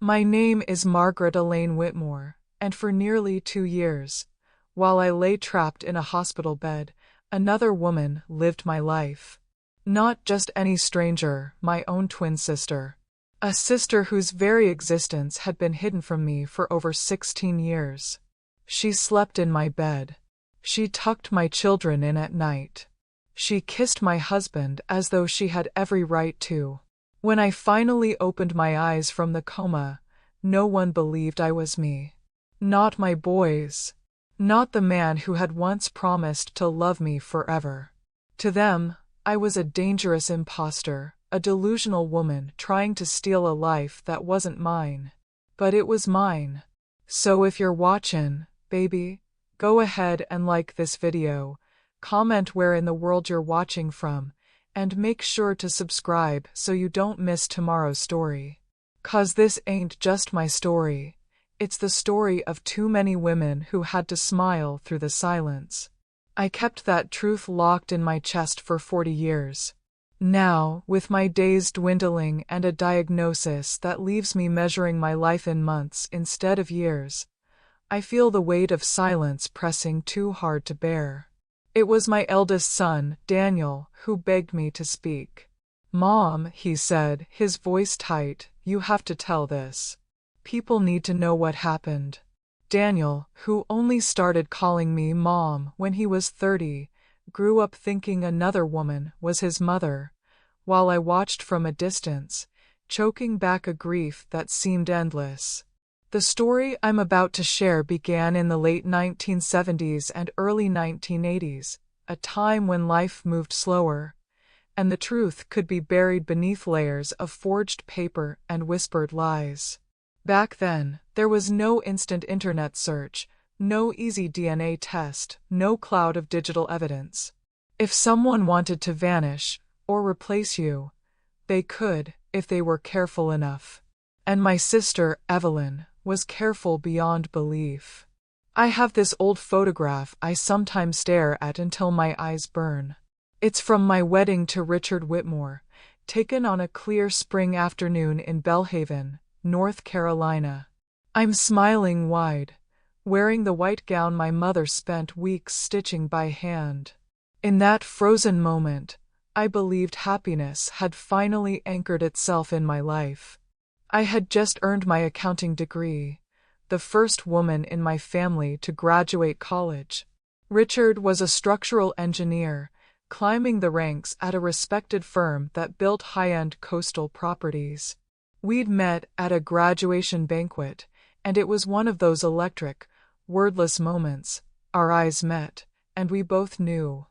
My name is Margaret Elaine Whitmore, and for nearly 2 years, while I lay trapped in a hospital bed, another woman lived my life. Not just any stranger, my own twin sister. A sister whose very existence had been hidden from me for over 16 years. She slept in my bed. She tucked my children in at night. She kissed my husband as though she had every right to. When I finally opened my eyes from the coma, no one believed I was me. Not my boys. Not the man who had once promised to love me forever. To them, I was a dangerous imposter, a delusional woman trying to steal a life that wasn't mine. But it was mine. So if you're watching, baby, go ahead and like this video, comment where in the world you're watching from, and make sure to subscribe so you don't miss tomorrow's story. 'Cause this ain't just my story, it's the story of too many women who had to smile through the silence. I kept that truth locked in my chest for 40 years. Now, with my days dwindling and a diagnosis that leaves me measuring my life in months instead of years, I feel the weight of silence pressing too hard to bear. It was my eldest son, Daniel, who begged me to speak. "Mom," he said, his voice tight, "you have to tell this. People need to know what happened." Daniel, who only started calling me Mom when he was 30, grew up thinking another woman was his mother, while I watched from a distance, choking back a grief that seemed endless. The story I'm about to share began in the late 1970s and early 1980s, a time when life moved slower, and the truth could be buried beneath layers of forged paper and whispered lies. Back then, there was no instant internet search, no easy DNA test, no cloud of digital evidence. If someone wanted to vanish, or replace you, they could, if they were careful enough. And my sister, Evelyn, was careful beyond belief. I have this old photograph I sometimes stare at until my eyes burn. It's from my wedding to Richard Whitmore, taken on a clear spring afternoon in Belhaven, North Carolina. I'm smiling wide, wearing the white gown my mother spent weeks stitching by hand. In that frozen moment, I believed happiness had finally anchored itself in my life. I had just earned my accounting degree, the first woman in my family to graduate college. Richard was a structural engineer, climbing the ranks at a respected firm that built high-end coastal properties. We'd met at a graduation banquet, and it was one of those electric, wordless moments. Our eyes met, and we both knew.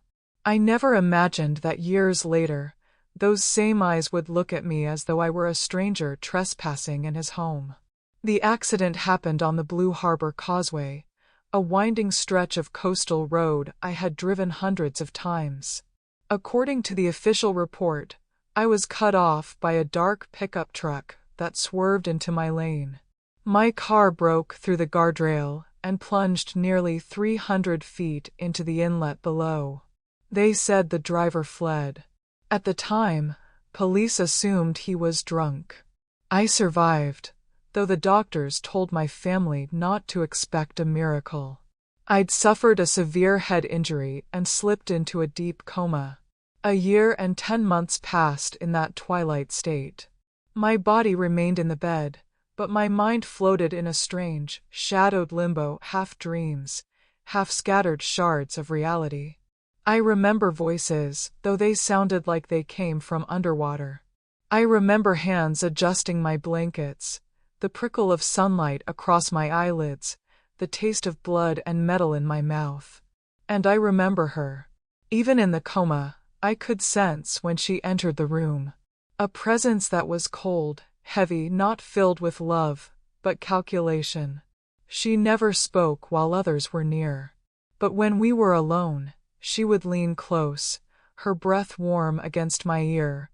I never imagined that years later, those same eyes would look at me as though I were a stranger trespassing in his home. The accident happened on the Blue Harbor Causeway, a winding stretch of coastal road I had driven hundreds of times. According to the official report, I was cut off by a dark pickup truck that swerved into my lane. My car broke through the guardrail and plunged nearly 300 feet into the inlet below. They said the driver fled. At the time, police assumed he was drunk. I survived, though the doctors told my family not to expect a miracle. I'd suffered a severe head injury and slipped into a deep coma. A year and 10 months passed in that twilight state. My body remained in the bed, but my mind floated in a strange, shadowed limbo, half dreams, half scattered shards of reality. I remember voices, though they sounded like they came from underwater. I remember hands adjusting my blankets, the prickle of sunlight across my eyelids, the taste of blood and metal in my mouth. And I remember her. Even in the coma, I could sense when she entered the room. A presence that was cold, heavy, not filled with love, but calculation. She never spoke while others were near. But when we were alone, she would lean close, her breath warm against my ear,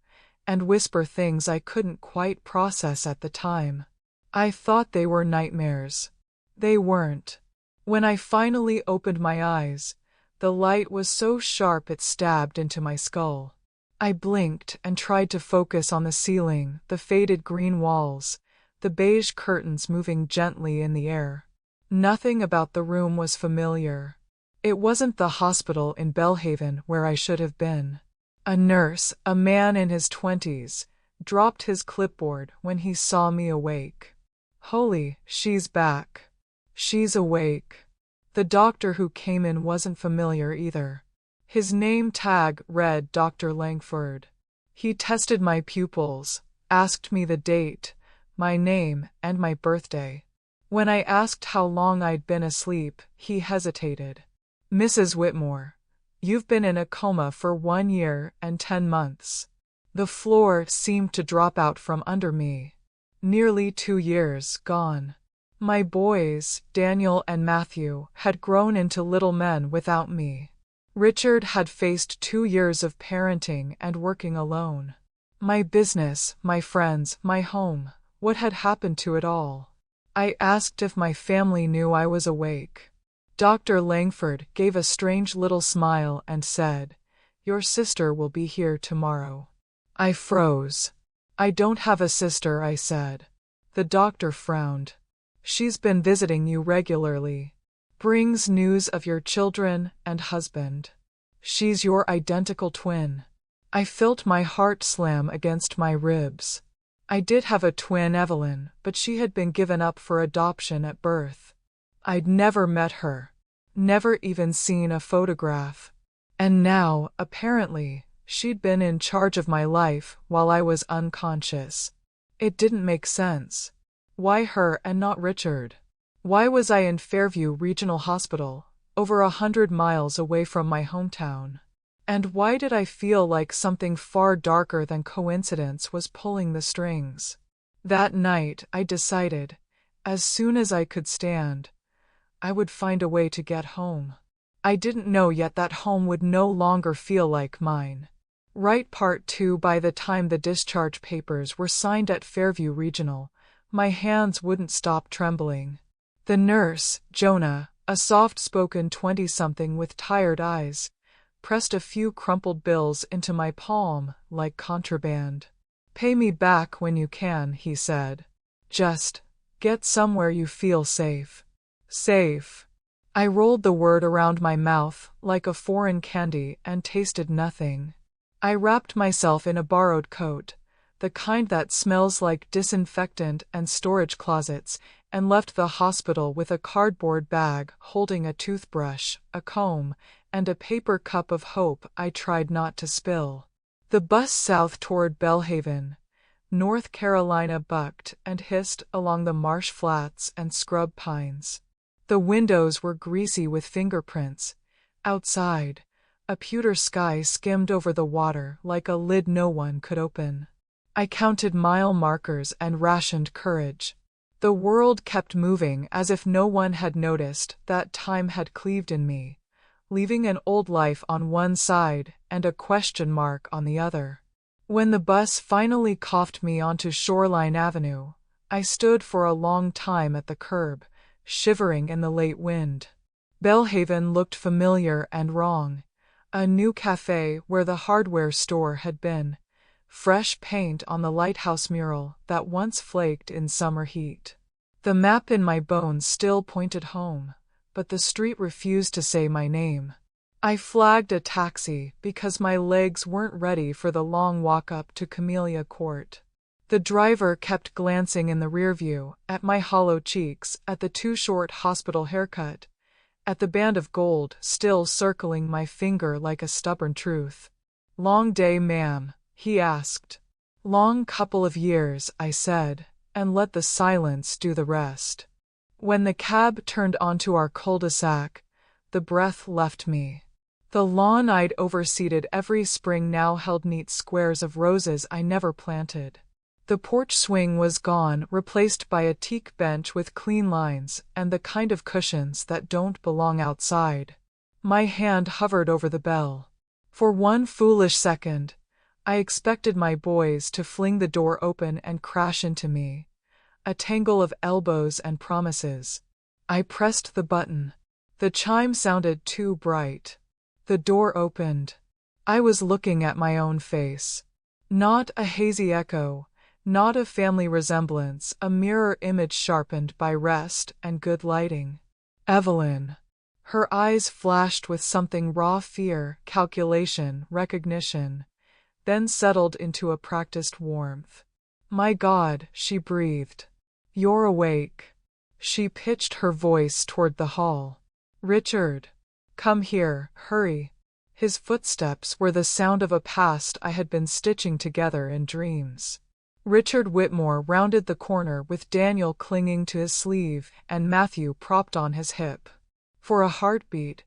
and whisper things I couldn't quite process at the time. I thought they were nightmares. They weren't. When I finally opened my eyes, the light was so sharp it stabbed into my skull. I blinked and tried to focus on the ceiling, the faded green walls, the beige curtains moving gently in the air. Nothing about the room was familiar. It wasn't the hospital in Belhaven where I should have been. A nurse, a man in his 20s, dropped his clipboard when he saw me awake. Holy, she's back. She's awake. The doctor who came in wasn't familiar either. His name tag read Dr. Langford. He tested my pupils, asked me the date, my name, and my birthday. When I asked how long I'd been asleep, he hesitated. Mrs. Whitmore, you've been in a coma for 1 year and 10 months. The floor seemed to drop out from under me. Nearly 2 years gone. My boys, Daniel and Matthew, had grown into little men without me. Richard had faced 2 years of parenting and working alone. My business, my friends, my home, what had happened to it all? I asked if my family knew I was awake. Dr. Langford gave a strange little smile and said, "Your sister will be here tomorrow." I froze. "I don't have a sister," I said. The doctor frowned. "She's been visiting you regularly. Brings news of your children and husband. She's your identical twin." I felt my heart slam against my ribs. I did have a twin, Evelyn, but she had been given up for adoption at birth. I'd never met her. Never even seen a photograph. And now, apparently, she'd been in charge of my life while I was unconscious. It didn't make sense. Why her and not Richard? Why was I in Fairview Regional Hospital, over 100 miles away from my hometown? And why did I feel like something far darker than coincidence was pulling the strings? That night, I decided, as soon as I could stand, I would find a way to get home. I didn't know yet that home would no longer feel like mine. Right. Part 2. By the time the discharge papers were signed at Fairview Regional, my hands wouldn't stop trembling. The nurse, Jonah, a soft-spoken 20-something with tired eyes, pressed a few crumpled bills into my palm like contraband. "Pay me back when you can," he said. "Just get somewhere you feel safe." Safe. I rolled the word around my mouth like a foreign candy and tasted nothing. I wrapped myself in a borrowed coat, the kind that smells like disinfectant and storage closets, and left the hospital with a cardboard bag holding a toothbrush, a comb, and a paper cup of hope I tried not to spill. The bus south toward Belhaven, North Carolina bucked and hissed along the marsh flats and scrub pines. The windows were greasy with fingerprints. Outside, a pewter sky skimmed over the water like a lid no one could open. I counted mile markers and rationed courage. The world kept moving as if no one had noticed that time had cleaved in me, leaving an old life on one side and a question mark on the other. When the bus finally coughed me onto Shoreline Avenue, I stood for a long time at the curb, shivering in the late wind. Belhaven looked familiar and wrong. A new cafe where the hardware store had been. Fresh paint on the lighthouse mural that once flaked in summer heat. The map in my bones still pointed home, but the street refused to say my name. I flagged a taxi because my legs weren't ready for the long walk up to Camellia Court. The driver kept glancing in the rearview, at my hollow cheeks, at the too short hospital haircut, at the band of gold still circling my finger like a stubborn truth. "Long day, ma'am?" he asked. "Long couple of years," I said, and let the silence do the rest. When the cab turned onto our cul-de-sac, the breath left me. The lawn I'd overseeded every spring now held neat squares of roses I never planted. The porch swing was gone, replaced by a teak bench with clean lines and the kind of cushions that don't belong outside. My hand hovered over the bell. For one foolish second, I expected my boys to fling the door open and crash into me. A tangle of elbows and promises. I pressed the button. The chime sounded too bright. The door opened. I was looking at my own face. Not a hazy echo, Not a family resemblance, a mirror image sharpened by rest and good lighting. Evelyn. Her eyes flashed with something raw fear, calculation, recognition, then settled into a practiced warmth. My God, she breathed. You're awake. She pitched her voice toward the hall. Richard. Come here, hurry. His footsteps were the sound of a past I had been stitching together in dreams. Richard Whitmore rounded the corner with Daniel clinging to his sleeve and Matthew propped on his hip. For a heartbeat,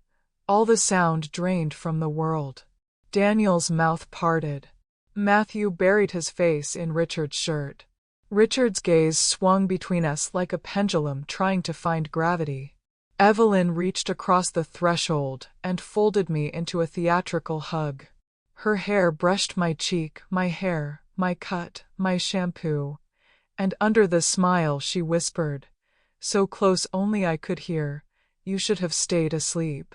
all the sound drained from the world. Daniel's mouth parted. Matthew buried his face in Richard's shirt. Richard's gaze swung between us like a pendulum trying to find gravity. Evelyn reached across the threshold and folded me into a theatrical hug. Her hair brushed my cheek, my hair, my cut, my shampoo, and under the smile she whispered, so close only I could hear, "You should have stayed asleep."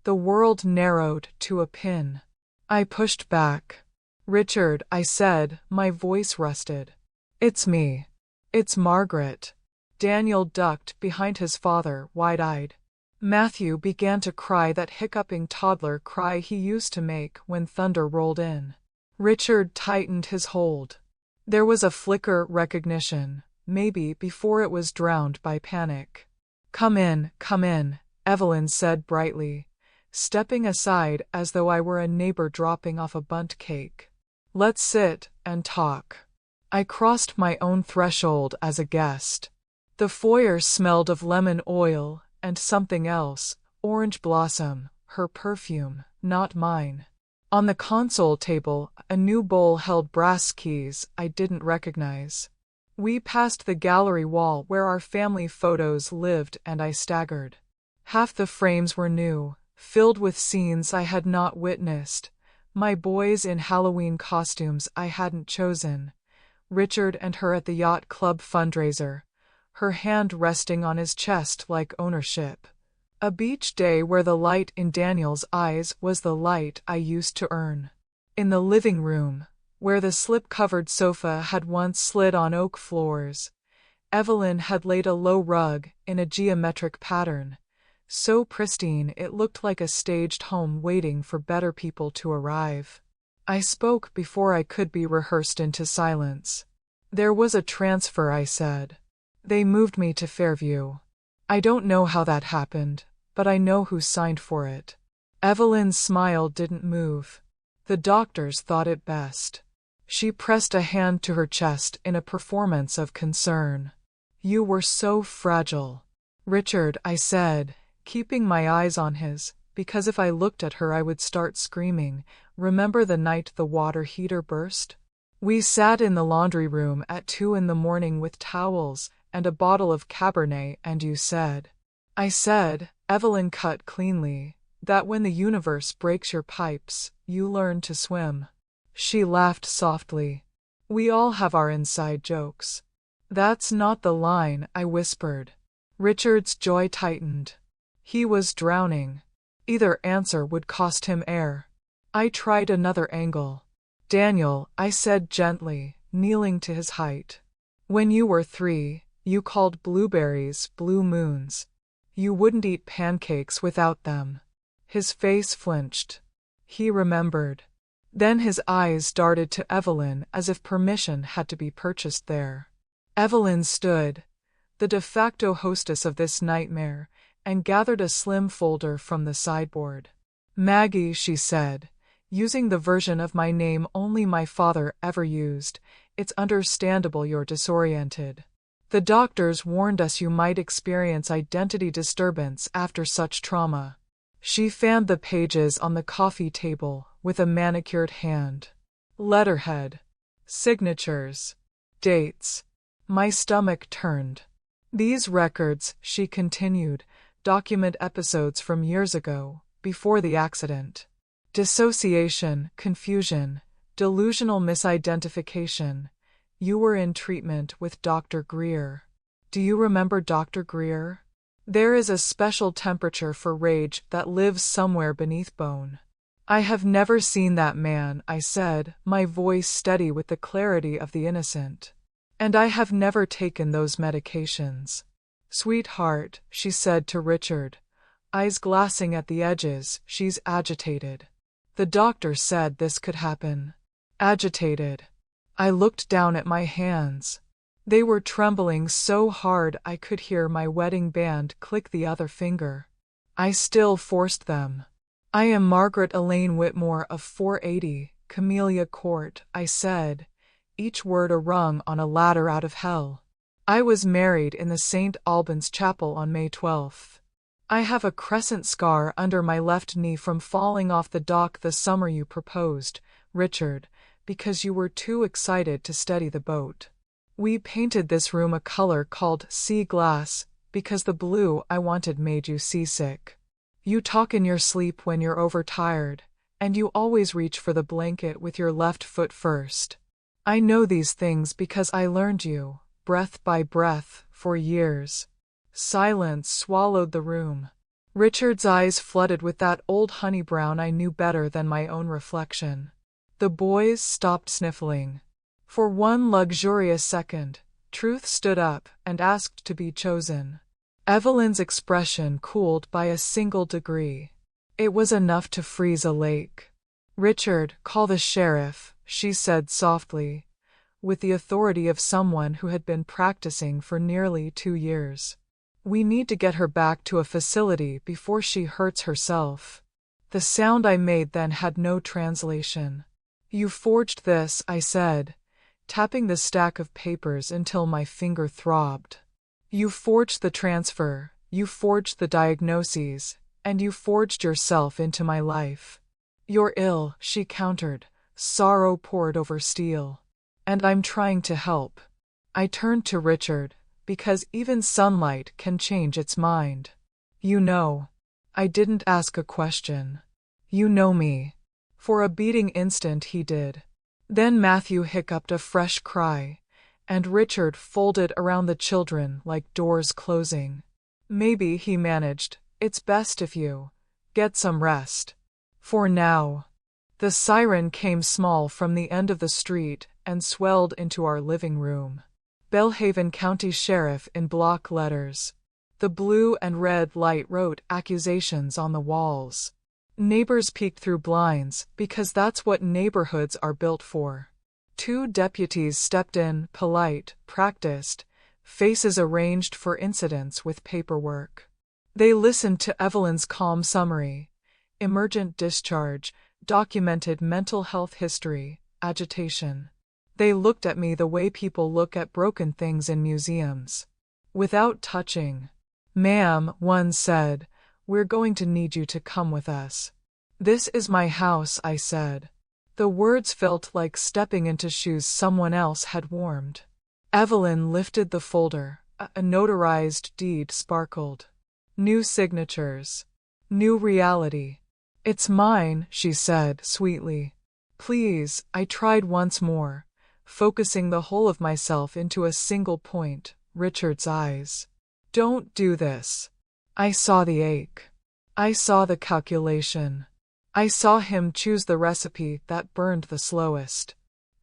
The world narrowed to a pin. I pushed back. "Richard," I said, my voice rusted. "It's me. It's Margaret." Daniel ducked behind his father, wide-eyed. Matthew began to cry that hiccuping toddler cry he used to make when thunder rolled in. Richard tightened his hold. There was a flicker recognition, maybe before it was drowned by panic. Come in," Evelyn said brightly, stepping aside as though I were a neighbor dropping off a bundt cake. "Let's sit and talk." I crossed my own threshold as a guest. The foyer smelled of lemon oil and something else, orange blossom, her perfume, not mine. On the console table, a new bowl held brass keys I didn't recognize. We passed the gallery wall where our family photos lived and I staggered. Half the frames were new, filled with scenes I had not witnessed, my boys in Halloween costumes I hadn't chosen, Richard and her at the yacht club fundraiser, her hand resting on his chest like ownership. A beach day where the light in Daniel's eyes was the light I used to earn. In the living room, where the slip-covered sofa had once slid on oak floors, Evelyn had laid a low rug in a geometric pattern, so pristine it looked like a staged home waiting for better people to arrive. I spoke before I could be rehearsed into silence. "There was a transfer," I said. "They moved me to Fairview. I don't know how that happened, but I know who signed for it." Evelyn's smile didn't move. "The doctors thought it best." She pressed a hand to her chest in a performance of concern. "You were so fragile." "Richard," I said, keeping my eyes on his, because if I looked at her I would start screaming, "remember the night the water heater burst? We sat in the laundry room at 2 a.m. with towels and a bottle of Cabernet and you said—" I said, Evelyn cut cleanly, "that when the universe breaks your pipes, you learn to swim." She laughed softly. "We all have our inside jokes." "That's not the line," I whispered. Richard's jaw tightened. He was drowning. Either answer would cost him air. I tried another angle. "Daniel," I said gently, kneeling to his height. "When you were 3, you called blueberries blue moons. You wouldn't eat pancakes without them." His face flinched. He remembered. Then his eyes darted to Evelyn as if permission had to be purchased there. Evelyn stood, the de facto hostess of this nightmare, and gathered a slim folder from the sideboard. "Maggie," she said, using the version of my name only my father ever used, "it's understandable you're disoriented. The doctors warned us you might experience identity disturbance after such trauma." She fanned the pages on the coffee table with a manicured hand. Letterhead. Signatures. Dates. My stomach turned. "These records," she continued, "document episodes from years ago, before the accident. Dissociation, confusion, delusional misidentification. You were in treatment with Dr. Greer. Do you remember Dr. Greer? There is a special temperature for rage that lives somewhere beneath bone." "I have never seen that man," I said, my voice steady with the clarity of the innocent. And I have never taken those medications. Sweetheart, she said to Richard, eyes glassing at the edges, she's agitated. The doctor said this could happen. Agitated. I looked down at my hands. They were trembling so hard I could hear my wedding band click the other finger. I still forced them. I am Margaret Elaine Whitmore of 480, Camellia Court, I said, each word a rung on a ladder out of hell. I was married in the St. Albans Chapel on May 12th. I have a crescent scar under my left knee from falling off the dock the summer you proposed, Richard, because you were too excited to steady the boat. We painted this room a color called sea glass, because the blue I wanted made you seasick. You talk in your sleep when you're overtired, and you always reach for the blanket with your left foot first. I know these things because I learned you, breath by breath, for years. Silence swallowed the room. Richard's eyes flooded with that old honey brown I knew better than my own reflection. The boys stopped sniffling. For one luxurious second, Truth stood up and asked to be chosen. Evelyn's expression cooled by a single degree. It was enough to freeze a lake. Richard, call the sheriff, she said softly, with the authority of someone who had been practicing for nearly 2 years. We need to get her back to a facility before she hurts herself. The sound I made then had no translation. You forged this, I said, tapping the stack of papers until my finger throbbed. You forged the transfer, you forged the diagnoses, and you forged yourself into my life. You're ill, she countered, sorrow poured over steel. And I'm trying to help. I turned to Richard, because even sunlight can change its mind. You know. I didn't ask a question. You know me. For a beating instant he did. Then Matthew hiccuped a fresh cry, and Richard folded around the children like doors closing. Maybe, he managed, it's best if you get some rest. For now. The siren came small from the end of the street and swelled into our living room. Belhaven County Sheriff in block letters. The blue and red light wrote accusations on the walls. Neighbors peeked through blinds, because that's what neighborhoods are built for. 2 deputies stepped in, polite, practiced, faces arranged for incidents with paperwork. They listened to Evelyn's calm summary. Emergent discharge, documented mental health history, agitation. They looked at me the way people look at broken things in museums. Without touching. Ma'am, one said, we're going to need you to come with us. This is my house, I said. The words felt like stepping into shoes someone else had warmed. Evelyn lifted the folder. A notarized deed sparkled. New signatures. New reality. It's mine, she said sweetly. Please, I tried once more, focusing the whole of myself into a single point, Richard's eyes. Don't do this. I saw the ache. I saw the calculation. I saw him choose the recipe that burned the slowest.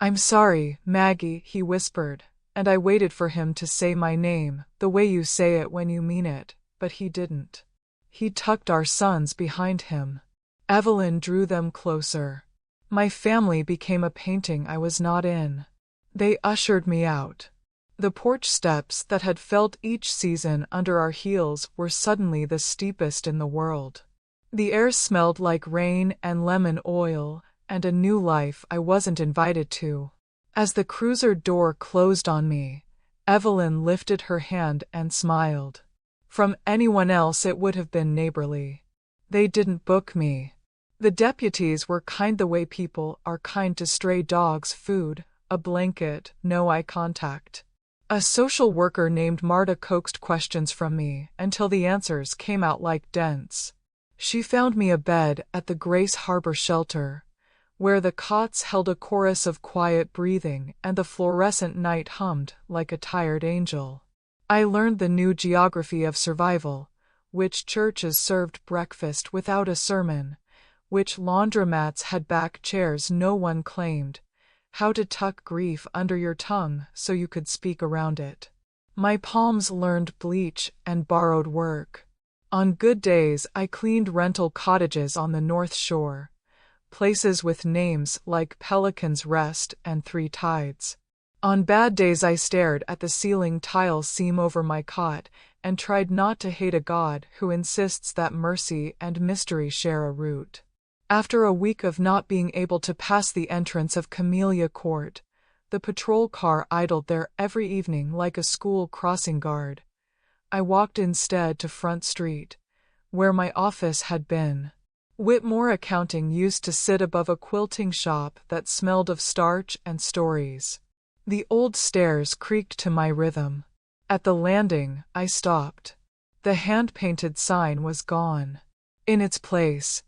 I'm sorry, Maggie, he whispered, and I waited for him to say my name, the way you say it when you mean it, but he didn't. He tucked our sons behind him. Evelyn drew them closer. My family became a painting I was not in. They ushered me out. The porch steps that had felt each season under our heels were suddenly the steepest in the world. The air smelled like rain and lemon oil, and a new life I wasn't invited to. As the cruiser door closed on me, Evelyn lifted her hand and smiled. From anyone else it would have been neighborly. They didn't book me. The deputies were kind the way people are kind to stray dogs, food, a blanket, no eye contact. A social worker named Marta coaxed questions from me until the answers came out like dents. She found me a bed at the Grace Harbor shelter, where the cots held a chorus of quiet breathing and the fluorescent night hummed like a tired angel. I learned the new geography of survival, which churches served breakfast without a sermon, which laundromats had back chairs no one claimed, How to tuck grief under your tongue so you could speak around it. My palms learned bleach and borrowed work. On good days, I cleaned rental cottages on the North Shore, places with names like Pelican's Rest and Three Tides. On bad days, I stared at the ceiling tile seam over my cot and tried not to hate a God who insists that mercy and mystery share a root. After a week of not being able to pass the entrance of Camellia Court, the patrol car idled there every evening like a school crossing guard. I walked instead to Front Street, where my office had been. Whitmore Accounting used to sit above a quilting shop that smelled of starch and stories. The old stairs creaked to my rhythm. At the landing, I stopped. The hand-painted sign was gone. In its place,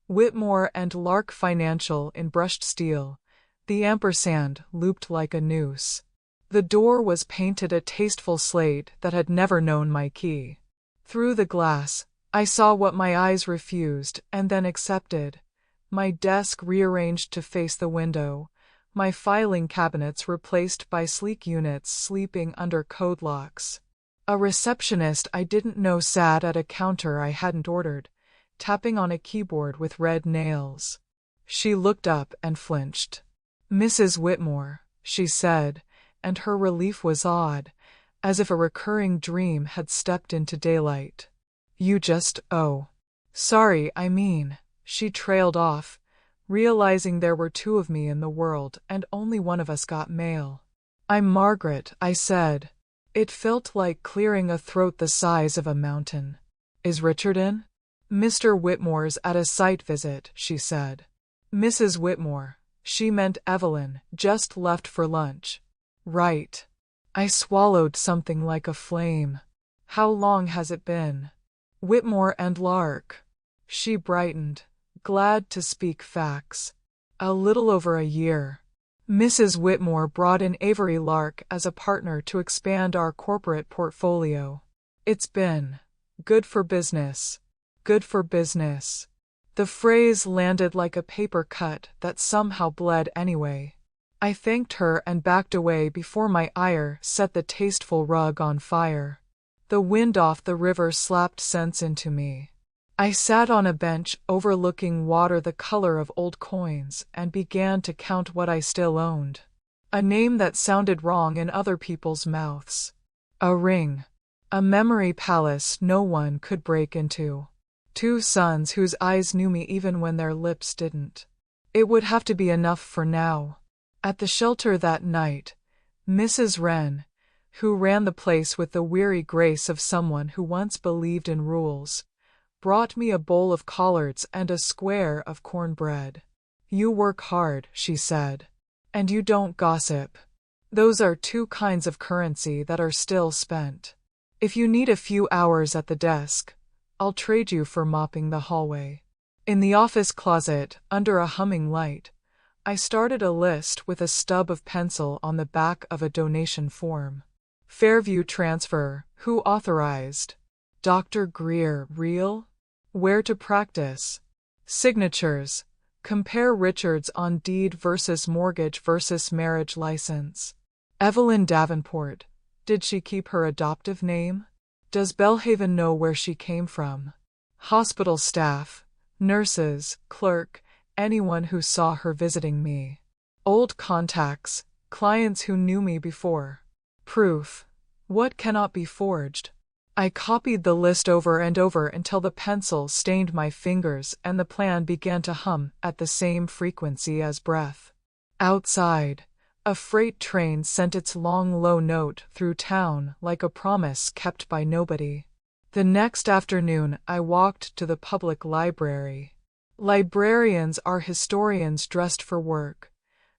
Whitmore and Lark Financial in brushed steel, the ampersand looped like a noose. The door was painted a tasteful slate that had never known my key. Through the glass, I saw what my eyes refused and then accepted. My desk rearranged to face the window, my filing cabinets replaced by sleek units sleeping under code locks. A receptionist I didn't know sat at a counter I hadn't ordered, tapping on a keyboard with red nails. She looked up and flinched. "Mrs. Whitmore," she said, and her relief was odd, as if a recurring dream had stepped into daylight. "Oh. Sorry, I mean," she trailed off, realizing there were two of me in the world and only one of us got mail. "I'm Margaret," I said. It felt like clearing a throat the size of a mountain. "Is Richard in?" "Mr. Whitmore's at a site visit," she said. "Mrs. Whitmore," she meant Evelyn, just left for lunch. "Right." I swallowed something like a flame. "How long has it been?" "Whitmore and Lark." She brightened, glad to speak facts. "A little over a year. Mrs. Whitmore brought in Avery Lark as a partner to expand our corporate portfolio. It's been good for business. Good for business." The phrase landed like a paper cut that somehow bled anyway. I thanked her and backed away before my ire set the tasteful rug on fire. The wind off the river slapped sense into me. I sat on a bench overlooking water the color of old coins and began to count what I still owned. A name that sounded wrong in other people's mouths. A ring. A memory palace no one could break into. 2 sons whose eyes knew me even when their lips didn't. It would have to be enough for now. At the shelter that night, Mrs. Wren, who ran the place with the weary grace of someone who once believed in rules, brought me a bowl of collards and a square of cornbread. "You work hard," she said. "And you don't gossip. Those are 2 kinds of currency that are still spent. If you need a few hours at the desk, I'll trade you for mopping the hallway." In the office closet, under a humming light, I started a list with a stub of pencil on the back of a donation form. Fairview transfer, who authorized? Dr. Greer, real? Where to practice? Signatures. Compare Richards on deed versus mortgage versus marriage license. Evelyn Davenport. Did she keep her adoptive name? Does Belhaven know where she came from? Hospital staff, nurses, clerk, anyone who saw her visiting me. Old contacts, clients who knew me before. Proof. What cannot be forged? I copied the list over and over until the pencil stained my fingers and the plan began to hum at the same frequency as breath. Outside, a freight train sent its long low note through town like a promise kept by nobody. The next afternoon I walked to the public library. Librarians are historians dressed for work.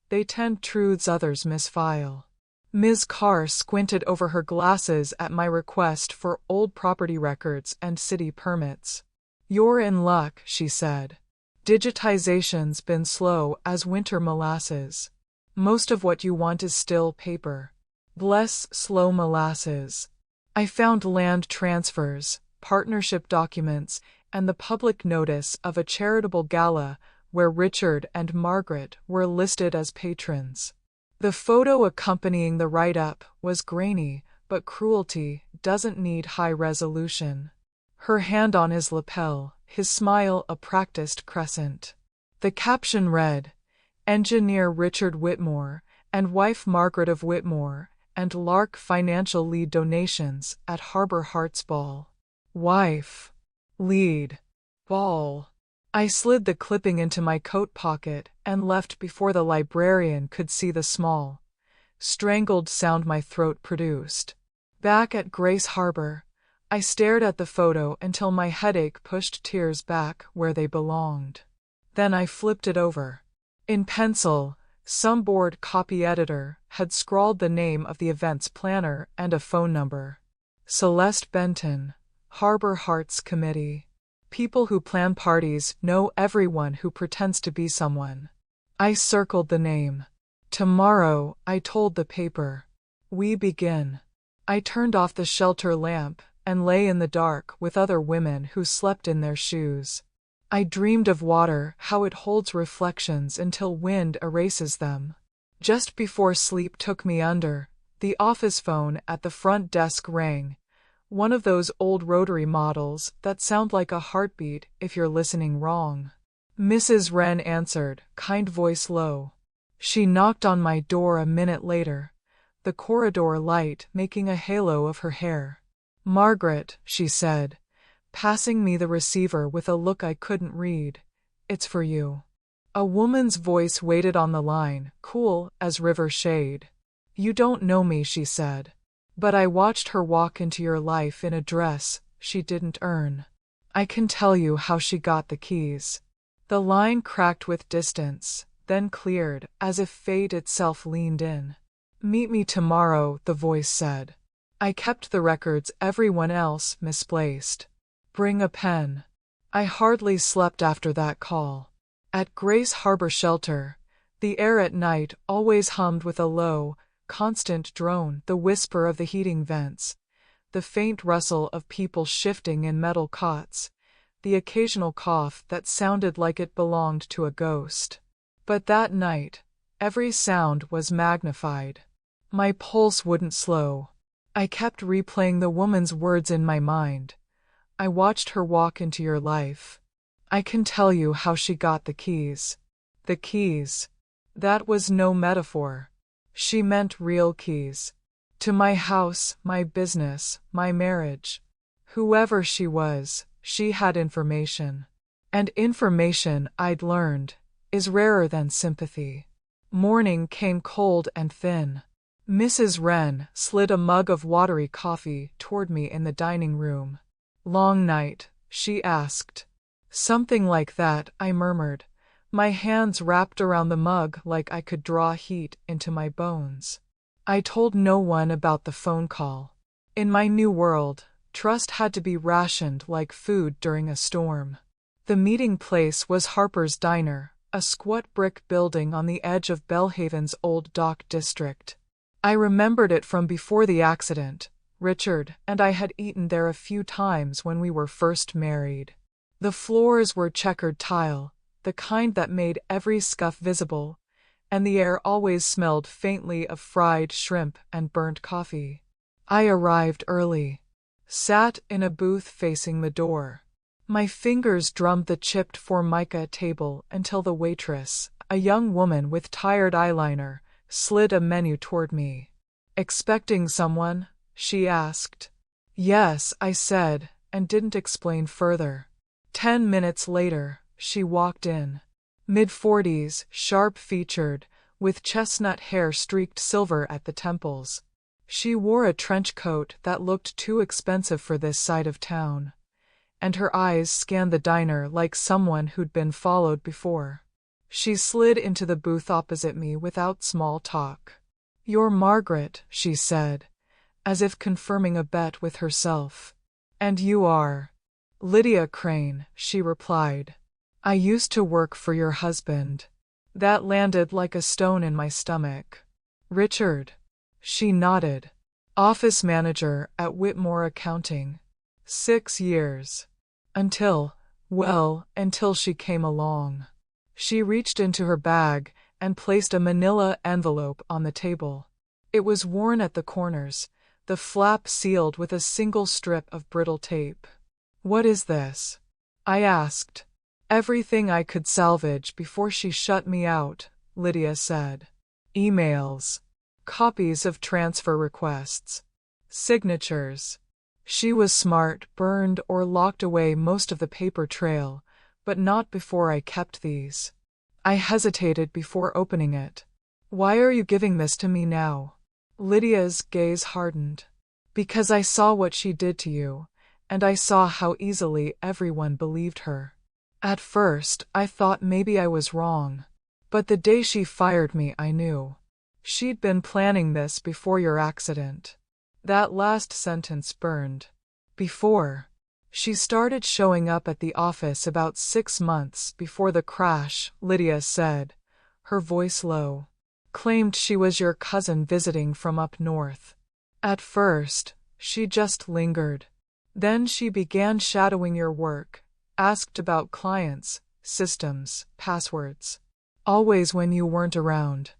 They tend truths others misfile. Ms. Carr squinted over her glasses at my request for old property records and city permits. "You're in luck," she said. "Digitization's been slow as winter molasses. Most of what you want is still paper. Bless slow molasses." I found land transfers, partnership documents, and the public notice of a charitable gala where Richard and Margaret were listed as patrons. The photo accompanying the write-up was grainy, but cruelty doesn't need high resolution. Her hand on his lapel, his smile a practiced crescent. The caption read, "Engineer Richard Whitmore and wife Margaret of Whitmore and Lark financial lead donations at Harbor Hearts Ball." Wife. Lead. Ball. I slid the clipping into my coat pocket and left before the librarian could see the small, strangled sound my throat produced. Back at Grace Harbor, I stared at the photo until my headache pushed tears back where they belonged. Then I flipped it over. In pencil, some bored copy editor had scrawled the name of the event's planner and a phone number. Celeste Benton, Harbor Hearts Committee. People who plan parties know everyone who pretends to be someone. I circled the name. Tomorrow, I told the paper. We begin. I turned off the shelter lamp and lay in the dark with other women who slept in their shoes. I dreamed of water, how it holds reflections until wind erases them. Just before sleep took me under, the office phone at the front desk rang. One of those old rotary models that sound like a heartbeat if you're listening wrong. Mrs. Wren answered, kind voice low. She knocked on my door a minute later, the corridor light making a halo of her hair. Margaret, she said, passing me the receiver with a look I couldn't read. It's for you. A woman's voice waited on the line, cool as river shade. You don't know me, she said. But I watched her walk into your life in a dress she didn't earn. I can tell you how she got the keys. The line cracked with distance, then cleared, as if fate itself leaned in. Meet me tomorrow, the voice said. I kept the records everyone else misplaced. Bring a pen. I hardly slept after that call. At Grace Harbor Shelter, the air at night always hummed with a low, constant drone, the whisper of the heating vents, the faint rustle of people shifting in metal cots, the occasional cough that sounded like it belonged to a ghost. But that night, every sound was magnified. My pulse wouldn't slow. I kept replaying the woman's words in my mind. I watched her walk into your life. I can tell you how she got the keys. The keys. That was no metaphor. She meant real keys. To my house, my business, my marriage. Whoever she was, she had information. And information, I'd learned, is rarer than sympathy. Morning came cold and thin. Mrs. Wren slid a mug of watery coffee toward me in the dining room. Long night, she asked. Something like that, I murmured, my hands wrapped around the mug like I could draw heat into my bones. I told no one about the phone call. In my new world, trust had to be rationed like food during a storm. The meeting place was Harper's Diner, a squat brick building on the edge of Belhaven's old dock district. I remembered it from before the accident. Richard and I had eaten there a few times when we were first married. The floors were checkered tile, the kind that made every scuff visible, and the air always smelled faintly of fried shrimp and burnt coffee. I arrived early. Sat in a booth facing the door. My fingers drummed the chipped formica table until the waitress, a young woman with tired eyeliner, slid a menu toward me. Expecting someone? She asked. Yes, I said, and didn't explain further. 10 minutes later, she walked in. Mid-40s, sharp-featured, with chestnut hair streaked silver at the temples. She wore a trench coat that looked too expensive for this side of town, and her eyes scanned the diner like someone who'd been followed before. She slid into the booth opposite me without small talk. You're Margaret, she said, as if confirming a bet with herself. And you are? Lydia Crane, she replied. I used to work for your husband. That landed like a stone in my stomach. Richard? She nodded. Office manager at Whitmore Accounting. 6 years. Until she came along. She reached into her bag and placed a manila envelope on the table. It was worn at the corners, the flap sealed with a single strip of brittle tape. "What is this?" I asked. "Everything I could salvage before she shut me out," Lydia said. "Emails. Copies of transfer requests. Signatures." She was smart, burned or locked away most of the paper trail, but not before I kept these. I hesitated before opening it. "Why are you giving this to me now?" Lydia's gaze hardened. "Because I saw what she did to you, and I saw how easily everyone believed her. At first, I thought maybe I was wrong. But the day she fired me, I knew. She'd been planning this before your accident." That last sentence burned. Before. "She started showing up at the office about 6 months before the crash," Lydia said, her voice low. "Claimed she was your cousin visiting from up north. At first, she just lingered. Then she began shadowing your work, asked about clients, systems, passwords. Always when you weren't around.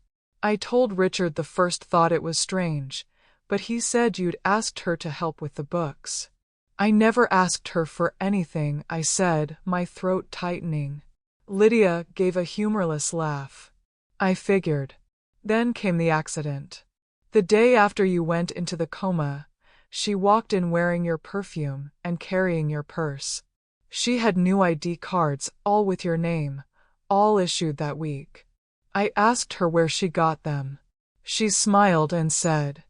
I told Richard the first thought it was strange, but he said you'd asked her to help with the books." "I never asked her for anything," I said, my throat tightening. Lydia gave a humorless laugh. "I figured. Then came the accident. The day after you went into the coma, she walked in wearing your perfume and carrying your purse. She had new ID cards, all with your name, all issued that week. I asked her where she got them. She smiled and said,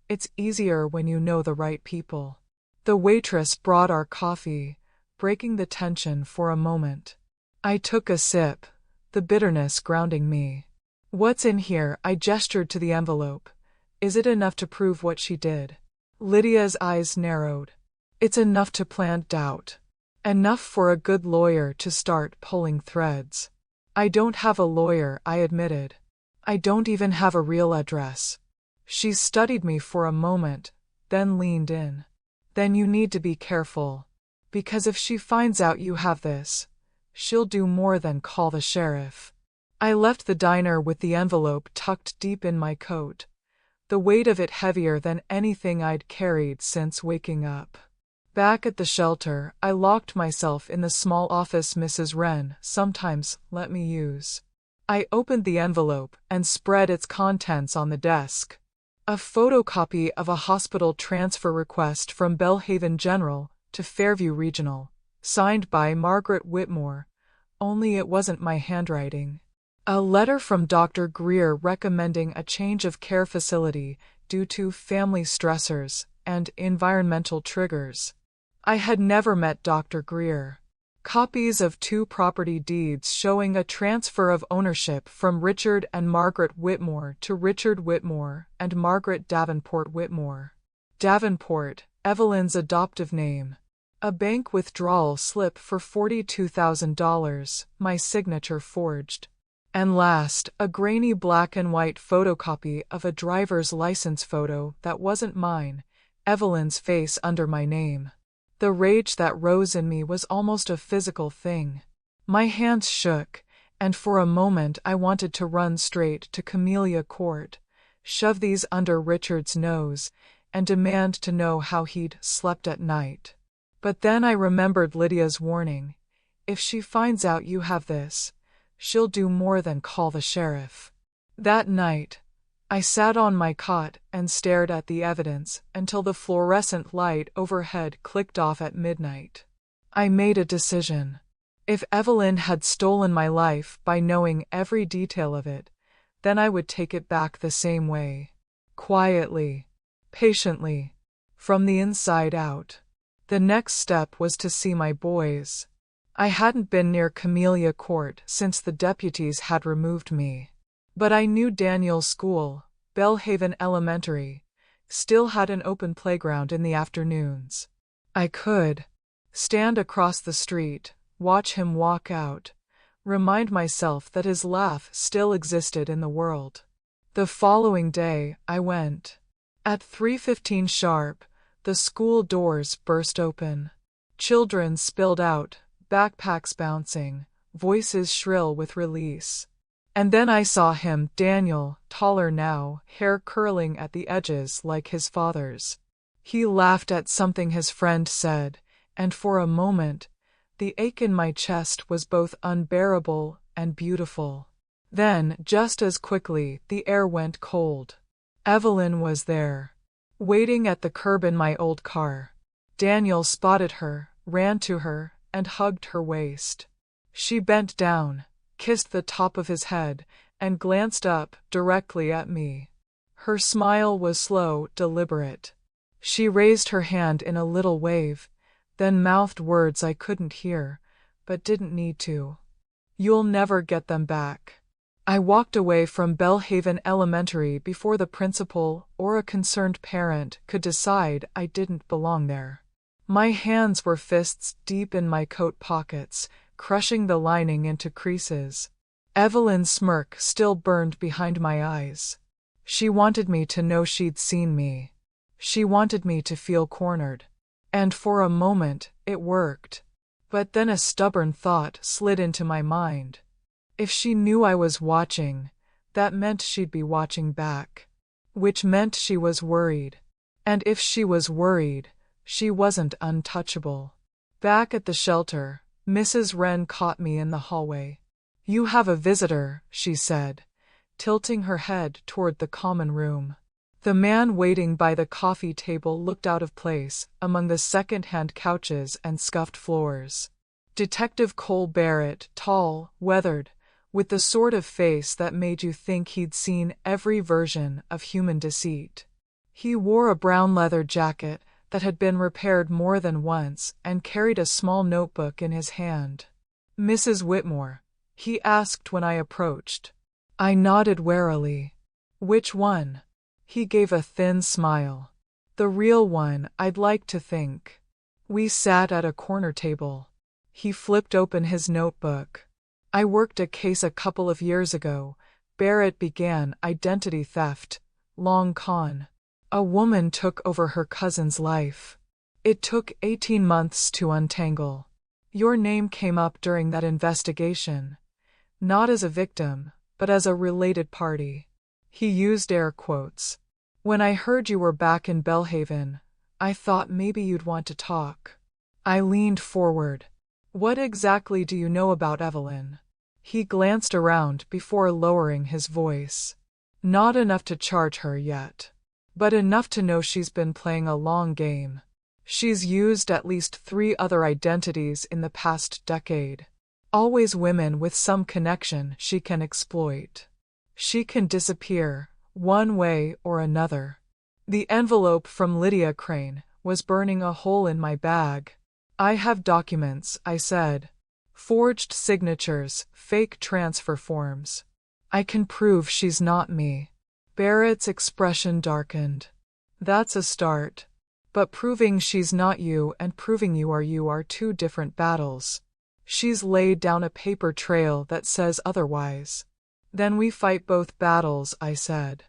'It's easier when you know the right people.'" The waitress brought our coffee, breaking the tension for a moment. I took a sip, the bitterness grounding me. "What's in here?" I gestured to the envelope. "Is it enough to prove what she did?" Lydia's eyes narrowed. "It's enough to plant doubt. Enough for a good lawyer to start pulling threads." "I don't have a lawyer," I admitted. "I don't even have a real address." She studied me for a moment, then leaned in. "Then you need to be careful. Because if she finds out you have this, she'll do more than call the sheriff." I left the diner with the envelope tucked deep in my coat, the weight of it heavier than anything I'd carried since waking up. Back at the shelter, I locked myself in the small office Mrs. Wren sometimes let me use. I opened the envelope and spread its contents on the desk. A photocopy of a hospital transfer request from Belhaven General to Fairview Regional, signed by Margaret Whitmore, only it wasn't my handwriting. A letter from Dr. Greer recommending a change of care facility due to family stressors and environmental triggers. I had never met Dr. Greer. Copies of 2 property deeds showing a transfer of ownership from Richard and Margaret Whitmore to Richard Whitmore and Margaret Davenport Whitmore. Davenport, Evelyn's adoptive name. A bank withdrawal slip for $42,000, my signature forged. And last, a grainy black and white photocopy of a driver's license photo that wasn't mine, Evelyn's face under my name. The rage that rose in me was almost a physical thing. My hands shook, and for a moment I wanted to run straight to Camellia Court, shove these under Richard's nose, and demand to know how he'd slept at night. But then I remembered Lydia's warning. If she finds out you have this, she'll do more than call the sheriff. That night, I sat on my cot and stared at the evidence until the fluorescent light overhead clicked off at midnight. I made a decision. If Evelyn had stolen my life by knowing every detail of it, then I would take it back the same way. Quietly. Patiently. From the inside out. The next step was to see my boys. I hadn't been near Camellia Court since the deputies had removed me. But I knew Daniel's school, Belhaven Elementary, still had an open playground in the afternoons. I could stand across the street, watch him walk out, remind myself that his laugh still existed in the world. The following day, I went. At 3:15 sharp, the school doors burst open. Children spilled out, backpacks bouncing, voices shrill with release. And then I saw him, Daniel, taller now, hair curling at the edges like his father's. He laughed at something his friend said, and for a moment, the ache in my chest was both unbearable and beautiful. Then, just as quickly, the air went cold. Evelyn was there, waiting at the curb in my old car. Daniel spotted her, ran to her, and hugged her waist. She bent down, kissed the top of his head, and glanced up directly at me. Her smile was slow, deliberate. She raised her hand in a little wave, then mouthed words I couldn't hear, but didn't need to. "You'll never get them back." I walked away from Belhaven Elementary before the principal or a concerned parent could decide I didn't belong there. My hands were fists deep in my coat pockets, crushing the lining into creases. Evelyn's smirk still burned behind my eyes. She wanted me to know she'd seen me. She wanted me to feel cornered. And for a moment, it worked. But then a stubborn thought slid into my mind. If she knew I was watching, that meant she'd be watching back. Which meant she was worried. And if she was worried, she wasn't untouchable. Back at the shelter, Mrs. Wren caught me in the hallway. "You have a visitor," she said, tilting her head toward the common room. The man waiting by the coffee table looked out of place among the second-hand couches and scuffed floors. Detective Cole Barrett, tall, weathered, with the sort of face that made you think he'd seen every version of human deceit. He wore a brown leather jacket that had been repaired more than once and carried a small notebook in his hand. "Mrs. Whitmore?" he asked when I approached. I nodded warily. "Which one?" He gave a thin smile. "The real one, I'd like to think." We sat at a corner table. He flipped open his notebook. "I worked a case a couple of years ago," Barrett began. "Identity theft. Long con. A woman took over her cousin's life. It took 18 months to untangle. Your name came up during that investigation. Not as a victim, but as a related party." He used air quotes. "When I heard you were back in Belhaven, I thought maybe you'd want to talk." I leaned forward. "What exactly do you know about Evelyn?" He glanced around before lowering his voice. "Not enough to charge her yet. But enough to know she's been playing a long game. She's used at least 3 other identities in the past decade. Always women with some connection she can exploit. She can disappear, one way or another." The envelope from Lydia Crane was burning a hole in my bag. "I have documents," I said. "Forged signatures, fake transfer forms. I can prove she's not me." Barrett's expression darkened. "That's a start. But proving she's not you and proving you are 2 different battles. She's laid down a paper trail that says otherwise." "Then we fight both battles," I said.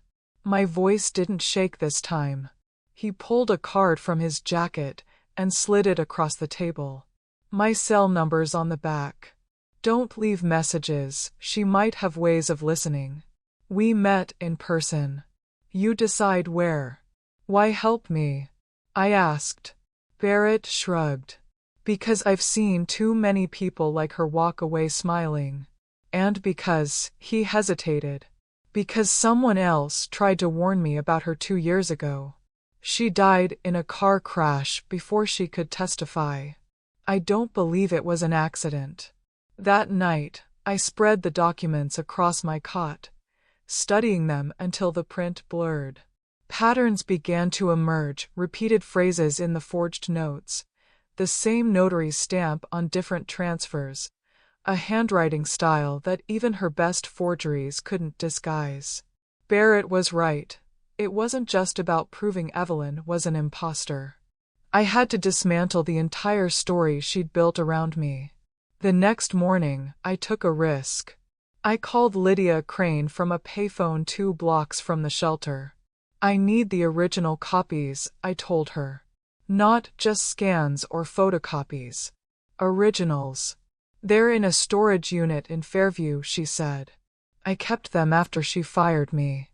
My voice didn't shake this time. He pulled a card from his jacket and slid it across the table. "My cell number's on the back. Don't leave messages, she might have ways of listening. We met in person. You decide where." "Why help me?" I asked. Barrett shrugged. "Because I've seen too many people like her walk away smiling. And because," he hesitated, "because someone else tried to warn me about her 2 years ago. She died in a car crash before she could testify. I don't believe it was an accident." That night, I spread the documents across my cot, studying them until the print blurred. Patterns began to emerge, repeated phrases in the forged notes, the same notary stamp on different transfers, a handwriting style that even her best forgeries couldn't disguise. Barrett was right. It wasn't just about proving Evelyn was an imposter. I had to dismantle the entire story she'd built around me. The next morning, I took a risk. I called Lydia Crane from a payphone 2 blocks from the shelter. "I need the original copies," I told her. "Not just scans or photocopies. Originals." They're in a storage unit in Fairview, she said. I kept them after she fired me.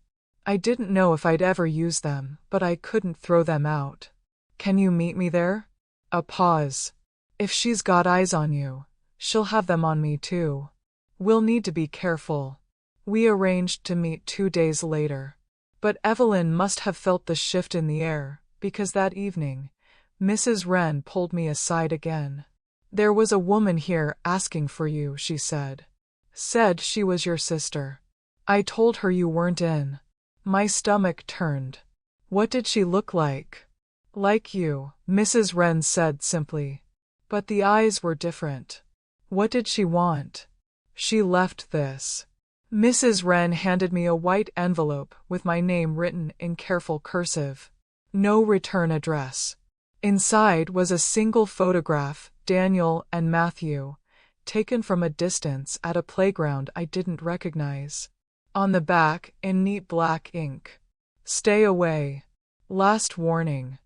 I didn't know if I'd ever use them, but I couldn't throw them out. Can you meet me there? A pause. If she's got eyes on you, she'll have them on me too. We'll need to be careful. We arranged to meet 2 days later. But Evelyn must have felt the shift in the air, because that evening, Mrs. Wren pulled me aside again. There was a woman here asking for you, she said. Said she was your sister. I told her you weren't in. My stomach turned. What did she look like? Like you, Mrs. Wren said simply. But the eyes were different. What did she want? She left this. Mrs. Wren handed me a white envelope with my name written in careful cursive. No return address. Inside was a single photograph, Daniel and Matthew, taken from a distance at a playground I didn't recognize. On the back, in neat black ink, "Stay away. Last warning."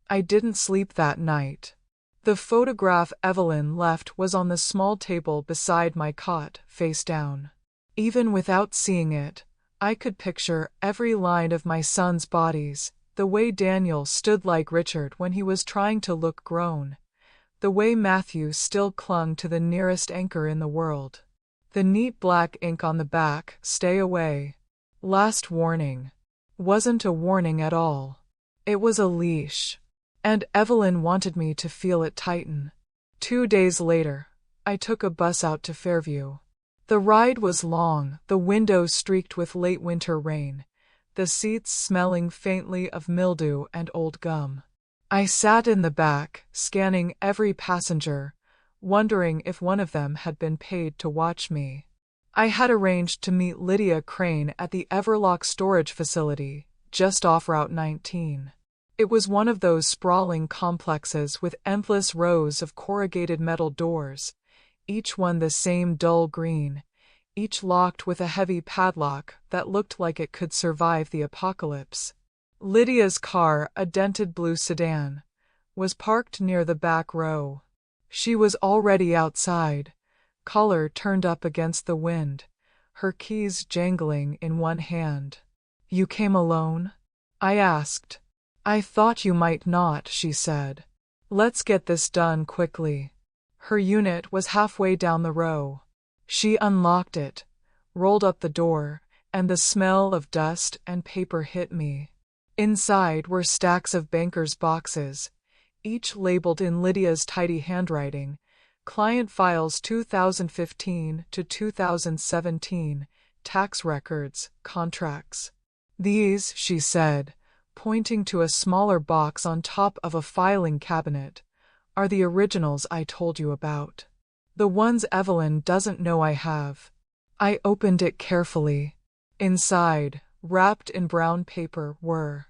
I didn't sleep that night. The photograph Evelyn left was on the small table beside my cot, face down. Even without seeing it, I could picture every line of my son's bodies, the way Daniel stood like Richard when he was trying to look grown, the way Matthew still clung to the nearest anchor in the world. The neat black ink on the back, "Stay away. Last warning," wasn't a warning at all. It was a leash. And Evelyn wanted me to feel it tighten. 2 days later, I took a bus out to Fairview. The ride was long, the windows streaked with late winter rain, the seats smelling faintly of mildew and old gum. I sat in the back, scanning every passenger, wondering if one of them had been paid to watch me. I had arranged to meet Lydia Crane at the Everlock storage facility, just off Route 19. It was one of those sprawling complexes with endless rows of corrugated metal doors, each one the same dull green, each locked with a heavy padlock that looked like it could survive the apocalypse. Lydia's car, a dented blue sedan, was parked near the back row. She was already outside, collar turned up against the wind, her keys jangling in one hand. "You came alone?" I asked. "I thought you might not," she said. "Let's get this done quickly." Her unit was halfway down the row. She unlocked it, rolled up the door, and the smell of dust and paper hit me. Inside were stacks of bankers' boxes, each labeled in Lydia's tidy handwriting, client files 2015 to 2017, tax records, contracts. "These," she said, pointing to a smaller box on top of a filing cabinet, "are the originals I told you about. The ones Evelyn doesn't know I have." I opened it carefully. Inside, wrapped in brown paper, were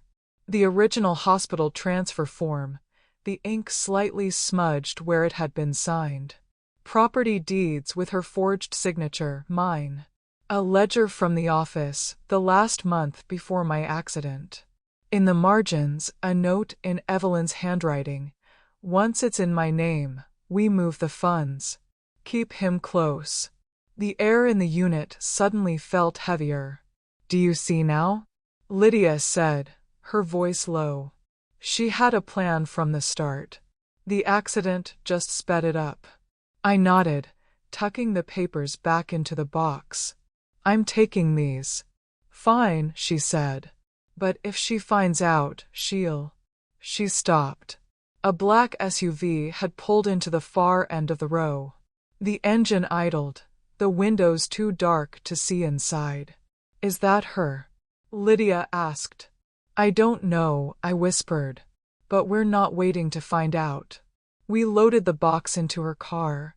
the original hospital transfer form, the ink slightly smudged where it had been signed. Property deeds with her forged signature, mine. A ledger from the office, the last month before my accident. In the margins, a note in Evelyn's handwriting. "Once it's in my name, we move the funds. Keep him close." The air in the unit suddenly felt heavier. "Do you see now?" Lydia said, her voice low. She had a plan from the start. The accident just sped it up. I nodded, tucking the papers back into the box. "I'm taking these." "Fine," she said. "But if she finds out, she'll—" She stopped. A black SUV had pulled into the far end of the row. The engine idled, the windows too dark to see inside. "Is that her?" Lydia asked. "I don't know," I whispered. "But we're not waiting to find out." We loaded the box into her car,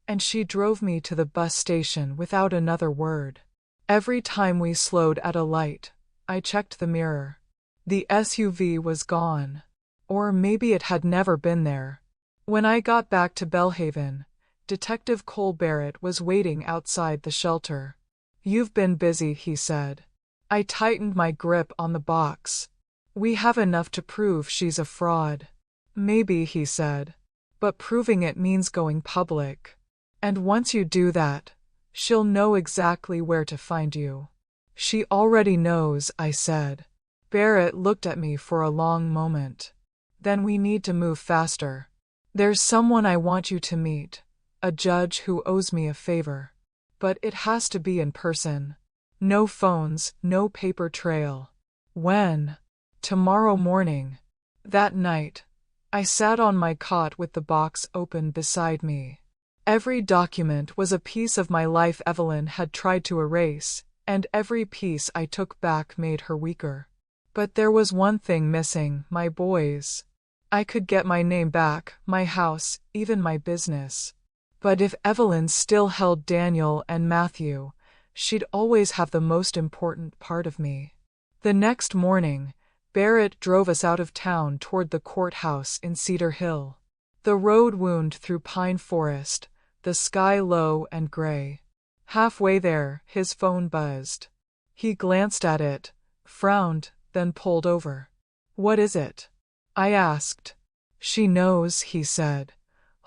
and she drove me to the bus station without another word. Every time we slowed at a light, I checked the mirror. The SUV was gone. Or maybe it had never been there. When I got back to Belhaven, Detective Cole Barrett was waiting outside the shelter. "You've been busy," he said. I tightened my grip on the box. "We have enough to prove she's a fraud." "Maybe," he said. "But proving it means going public. And once you do that, she'll know exactly where to find you. She already knows, I said. Barrett looked at me for a long moment. Then we need to move faster. There's someone I want you to meet, a judge who owes me a favor. But it has to be in person. No phones, no paper trail. When? Tomorrow morning. That night, I sat on my cot with the box open beside me. Every document was a piece of my life Evelyn had tried to erase, and every piece I took back made her weaker. But there was one thing missing, my boys. I could get my name back, my house, even my business. But if Evelyn still held Daniel and Matthew, she'd always have the most important part of me. The next morning, Barrett drove us out of town toward the courthouse in Cedar Hill. The road wound through pine forest, the sky low and gray. Halfway there, his phone buzzed. He glanced at it, frowned, then pulled over. "What is it?" I asked. "She knows," he said,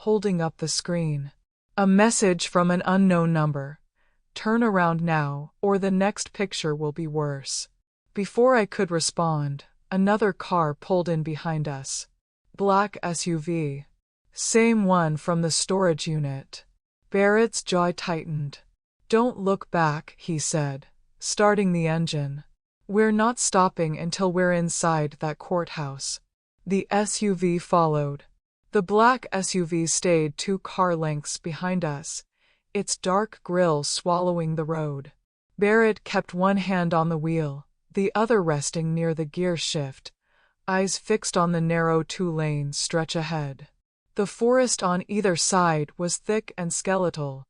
holding up the screen. "A message from an unknown number. Turn around now, or the next picture will be worse." Before I could respond, another car pulled in behind us. Black SUV. Same one from the storage unit. Barrett's jaw tightened. "Don't look back," he said, starting the engine. "We're not stopping until we're inside that courthouse." The SUV followed. The black SUV stayed 2 car lengths behind us, its dark grille swallowing the road. Barrett kept one hand on the wheel, the other resting near the gear shift, eyes fixed on the narrow 2-lane stretch ahead. The forest on either side was thick and skeletal,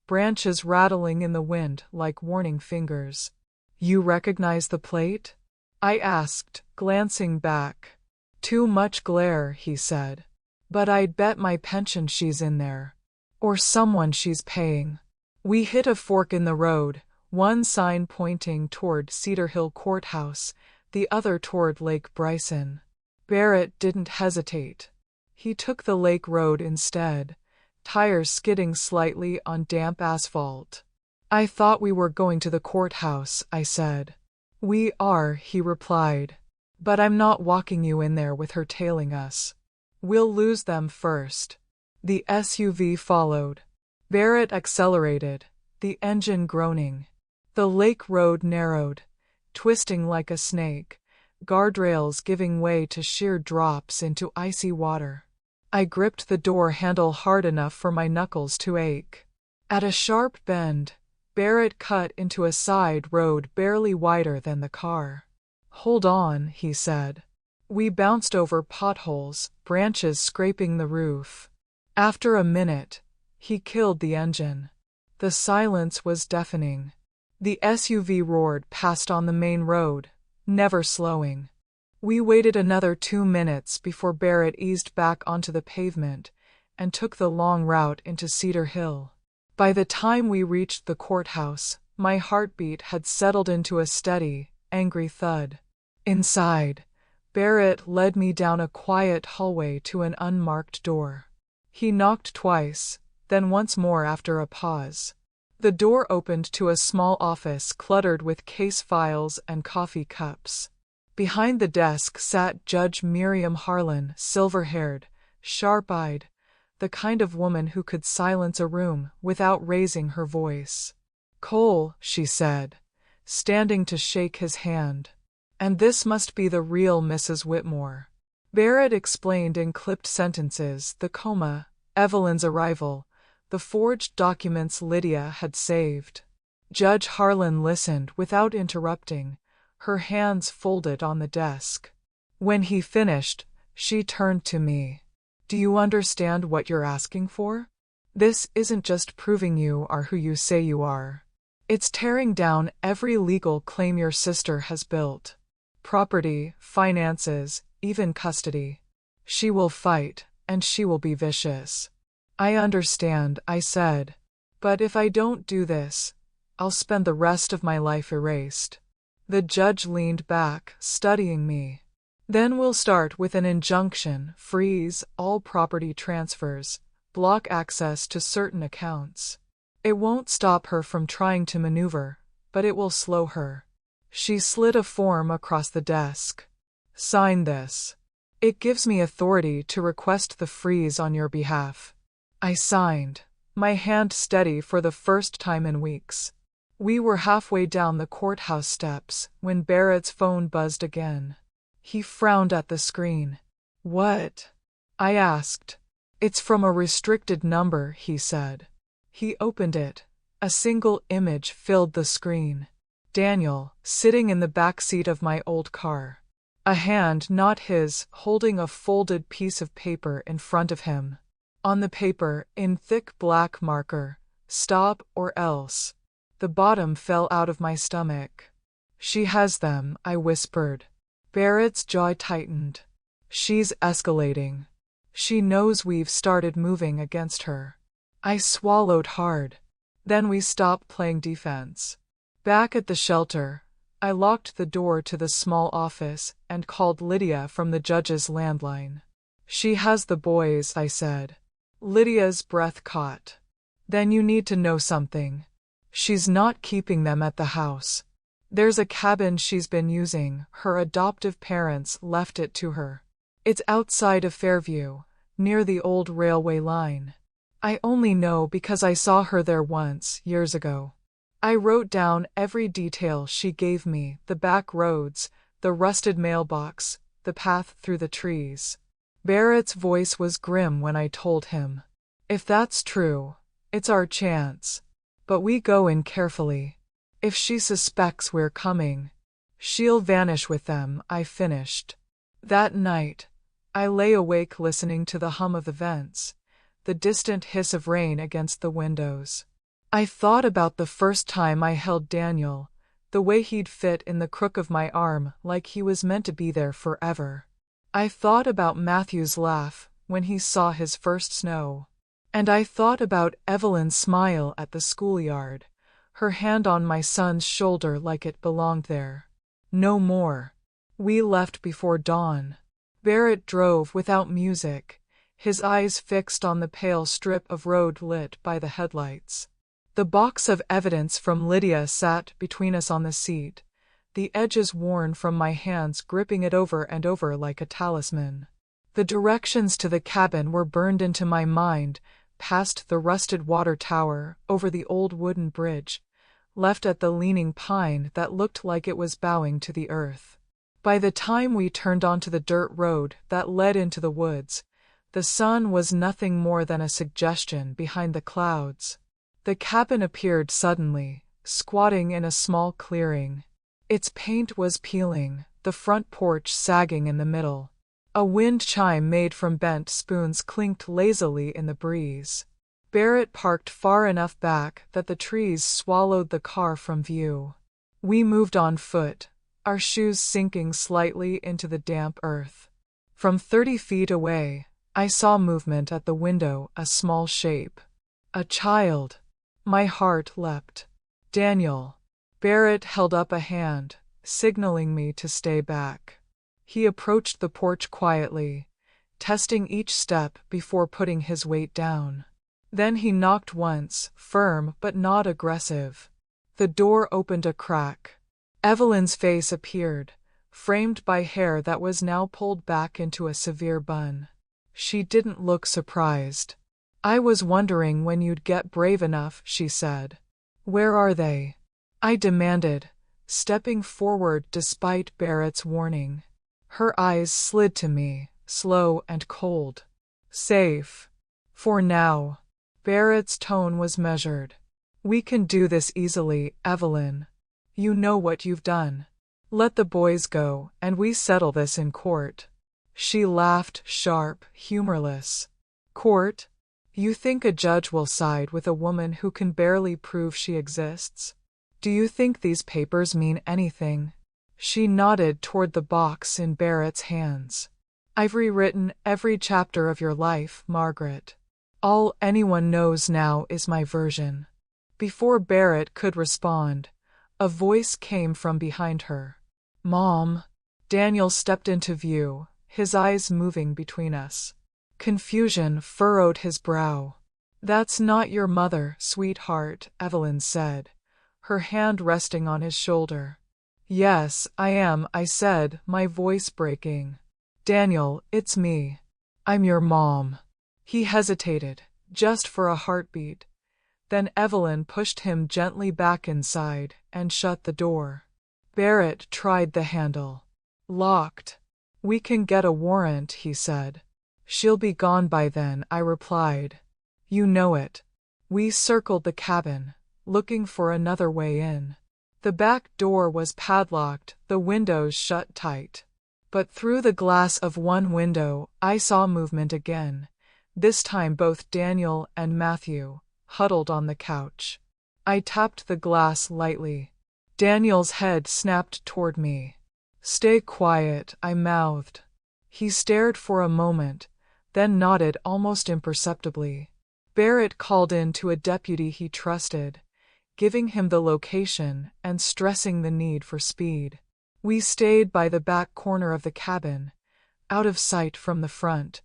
branches rattling in the wind like warning fingers. "You recognize the plate?" I asked, glancing back. "Too much glare," he said. "But I'd bet my pension she's in there. Or someone she's paying." We hit a fork in the road, one sign pointing toward Cedar Hill Courthouse, the other toward Lake Bryson. Barrett didn't hesitate. He took the lake road instead, tires skidding slightly on damp asphalt. "I thought we were going to the courthouse," I said. "We are," he replied. "But I'm not walking you in there with her tailing us. We'll lose them first." The SUV followed. Barrett accelerated, the engine groaning. The lake road narrowed, twisting like a snake, guardrails giving way to sheer drops into icy water. I gripped the door handle hard enough for my knuckles to ache. At a sharp bend, Barrett cut into a side road barely wider than the car. "Hold on," he said. We bounced over potholes, branches scraping the roof. After a minute, he killed the engine. The silence was deafening. The SUV roared past on the main road, never slowing. We waited another 2 minutes before Barrett eased back onto the pavement and took the long route into Cedar Hill. By the time we reached the courthouse, my heartbeat had settled into a steady, angry thud. Inside, Barrett led me down a quiet hallway to an unmarked door. He knocked twice, then once more after a pause. The door opened to a small office cluttered with case files and coffee cups. Behind the desk sat Judge Miriam Harlan, silver-haired, sharp-eyed, the kind of woman who could silence a room without raising her voice. "Cole," she said, standing to shake his hand. "And this must be the real Mrs. Whitmore." Barrett explained in clipped sentences the coma, Evelyn's arrival, the forged documents Lydia had saved. Judge Harlan listened without interrupting, her hands folded on the desk. When he finished, she turned to me. "Do you understand what you're asking for? This isn't just proving you are who you say you are. It's tearing down every legal claim your sister has built. Property, finances, even custody. She will fight, and she will be vicious." "I understand," I said. "But if I don't do this, I'll spend the rest of my life erased." The judge leaned back, studying me. "Then we'll start with an injunction, freeze all property transfers, block access to certain accounts. It won't stop her from trying to maneuver, but it will slow her. She slid a form across the desk. Sign this. It gives me authority to request the freeze on your behalf. I signed, my hand steady for the first time in weeks. We were halfway down the courthouse steps when Barrett's phone buzzed again. He frowned at the screen. What? I asked. It's from a restricted number, he said. He opened it. A single image filled the screen. Daniel, sitting in the back seat of my old car. A hand, not his, holding a folded piece of paper in front of him. On the paper, in thick black marker, stop or else. The bottom fell out of my stomach. She has them, I whispered. Barrett's jaw tightened. She's escalating. She knows we've started moving against her. I swallowed hard. Then we stopped playing defense. Back at the shelter, I locked the door to the small office and called Lydia from the judge's landline. She has the boys, I said. Lydia's breath caught. Then you need to know something. She's not keeping them at the house. There's a cabin she's been using. Her adoptive parents left it to her. It's outside of Fairview, near the old railway line. I only know because I saw her there once, years ago. I wrote down every detail she gave me, the back roads, the rusted mailbox, the path through the trees. Barrett's voice was grim when I told him. If that's true, it's our chance. But we go in carefully. If she suspects we're coming, she'll vanish with them, I finished. That night, I lay awake listening to the hum of the vents, the distant hiss of rain against the windows. I thought about the first time I held Daniel, the way he'd fit in the crook of my arm like he was meant to be there forever. I thought about Matthew's laugh when he saw his first snow. And I thought about Evelyn's smile at the schoolyard, her hand on my son's shoulder like it belonged there. No more. We left before dawn. Barrett drove without music, his eyes fixed on the pale strip of road lit by the headlights. The box of evidence from Lydia sat between us on the seat, the edges worn from my hands gripping it over and over like a talisman. The directions to the cabin were burned into my mind, past the rusted water tower, over the old wooden bridge, left at the leaning pine that looked like it was bowing to the earth. By the time we turned onto the dirt road that led into the woods, the sun was nothing more than a suggestion behind the clouds. The cabin appeared suddenly, squatting in a small clearing. Its paint was peeling, the front porch sagging in the middle. A wind chime made from bent spoons clinked lazily in the breeze. Barrett parked far enough back that the trees swallowed the car from view. We moved on foot, our shoes sinking slightly into the damp earth. From 30 feet away, I saw movement at the window, a small shape. A child. My heart leapt. Daniel. Barrett held up a hand, signaling me to stay back. He approached the porch quietly, testing each step before putting his weight down. Then he knocked once, firm but not aggressive. The door opened a crack. Evelyn's face appeared, framed by hair that was now pulled back into a severe bun. She didn't look surprised. I was wondering when you'd get brave enough, she said. Where are they? I demanded, stepping forward despite Barrett's warning. Her eyes slid to me, slow and cold. Safe. For now. Barrett's tone was measured. We can do this easily, Evelyn. You know what you've done. Let the boys go, and we settle this in court. She laughed, sharp, humorless. Court? You think a judge will side with a woman who can barely prove she exists? Do you think these papers mean anything? She nodded toward the box in Barrett's hands. I've rewritten every chapter of your life, Margaret. All anyone knows now is my version. Before Barrett could respond, a voice came from behind her. Mom. Daniel stepped into view, his eyes moving between us. Confusion furrowed his brow. "That's not your mother, sweetheart," Evelyn said, her hand resting on his shoulder. "Yes, I am," I said, my voice breaking. "Daniel, it's me. I'm your mom." He hesitated, just for a heartbeat. Then Evelyn pushed him gently back inside and shut the door. Barrett tried the handle. "Locked." "We can get a warrant," he said. "She'll be gone by then," I replied. "You know it." We circled the cabin, looking for another way in. The back door was padlocked, the windows shut tight. But through the glass of one window, I saw movement again, this time both Daniel and Matthew, huddled on the couch. I tapped the glass lightly. Daniel's head snapped toward me. "Stay quiet," I mouthed. He stared for a moment, then nodded almost imperceptibly. Barrett called in to a deputy he trusted, giving him the location and stressing the need for speed. We stayed by the back corner of the cabin, out of sight from the front,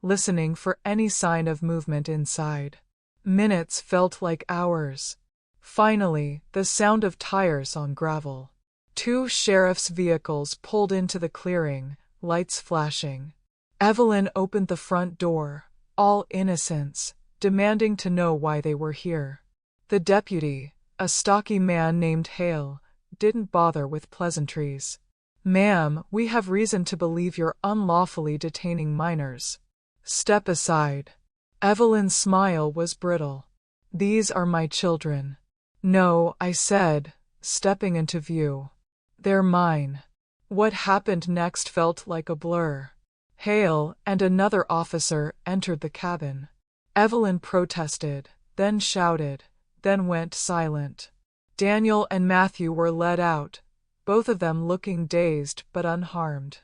listening for any sign of movement inside. Minutes felt like hours. Finally, the sound of tires on gravel. 2 sheriff's vehicles pulled into the clearing, lights flashing. Evelyn opened the front door, all innocence, demanding to know why they were here. The deputy, a stocky man named Hale, didn't bother with pleasantries. "Ma'am, we have reason to believe you're unlawfully detaining minors. Step aside." Evelyn's smile was brittle. "These are my children." "No," I said, stepping into view. "They're mine." What happened next felt like a blur. Hale and another officer entered the cabin. Evelyn protested, then shouted, then went silent. Daniel and Matthew were led out, both of them looking dazed but unharmed.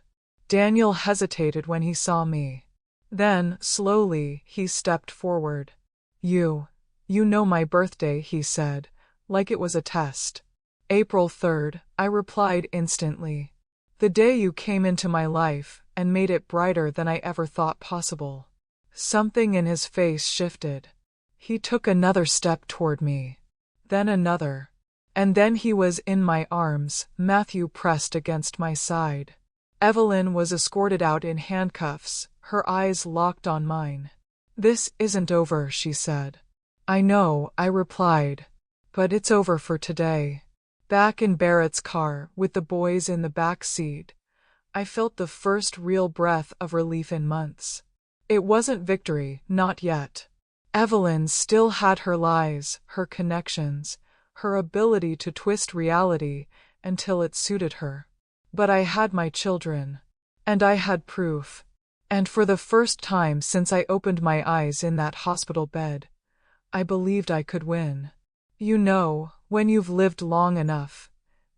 Daniel hesitated when he saw me. Then, slowly, he stepped forward. You know my birthday," he said, like it was a test. "April 3rd, I replied instantly. "The day you came into my life and made it brighter than I ever thought possible." Something in his face shifted. He took another step toward me. Then another. And then he was in my arms, Matthew pressed against my side. Evelyn was escorted out in handcuffs, her eyes locked on mine. "This isn't over," she said. "I know," I replied. "But it's over for today." Back in Barrett's car, with the boys in the back seat, I felt the first real breath of relief in months. It wasn't victory, not yet. Evelyn still had her lies, her connections, her ability to twist reality until it suited her. But I had my children. And I had proof. And for the first time since I opened my eyes in that hospital bed, I believed I could win. You know, when you've lived long enough,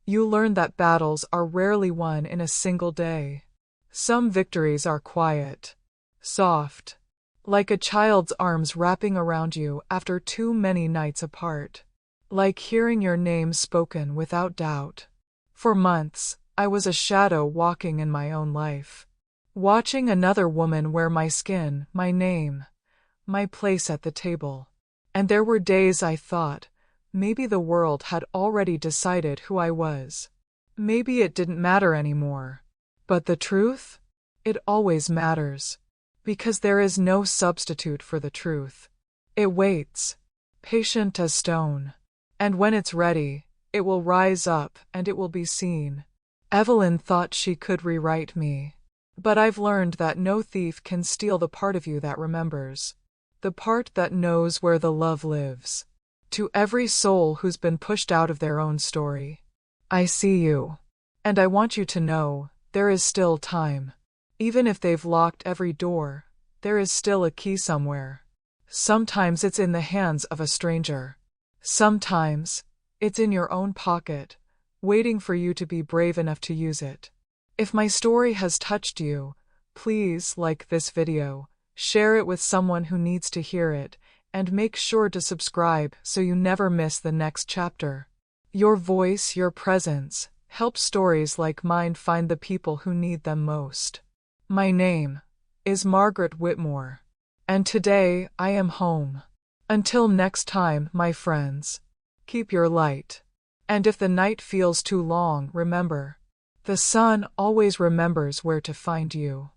you learn that battles are rarely won in a single day. Some victories are quiet, soft, like a child's arms wrapping around you after too many nights apart, like hearing your name spoken without doubt. For months, I was a shadow walking in my own life, watching another woman wear my skin, my name, my place at the table. And there were days I thought, maybe the world had already decided who I was. Maybe it didn't matter anymore. But the truth? It always matters. Because there is no substitute for the truth. It waits, patient as stone. And when it's ready, it will rise up and it will be seen. Evelyn thought she could rewrite me. But I've learned that no thief can steal the part of you that remembers. The part that knows where the love lives. To every soul who's been pushed out of their own story, I see you. And I want you to know, there is still time. Even if they've locked every door, there is still a key somewhere. Sometimes it's in the hands of a stranger. Sometimes, it's in your own pocket, waiting for you to be brave enough to use it. If my story has touched you, please like this video, share it with someone who needs to hear it, and make sure to subscribe so you never miss the next chapter. Your voice, your presence, help stories like mine find the people who need them most. My name, is Margaret Whitmore. And today I am home. Until next time, my friends, keep your light. And if the night feels too long, remember, the sun always remembers where to find you.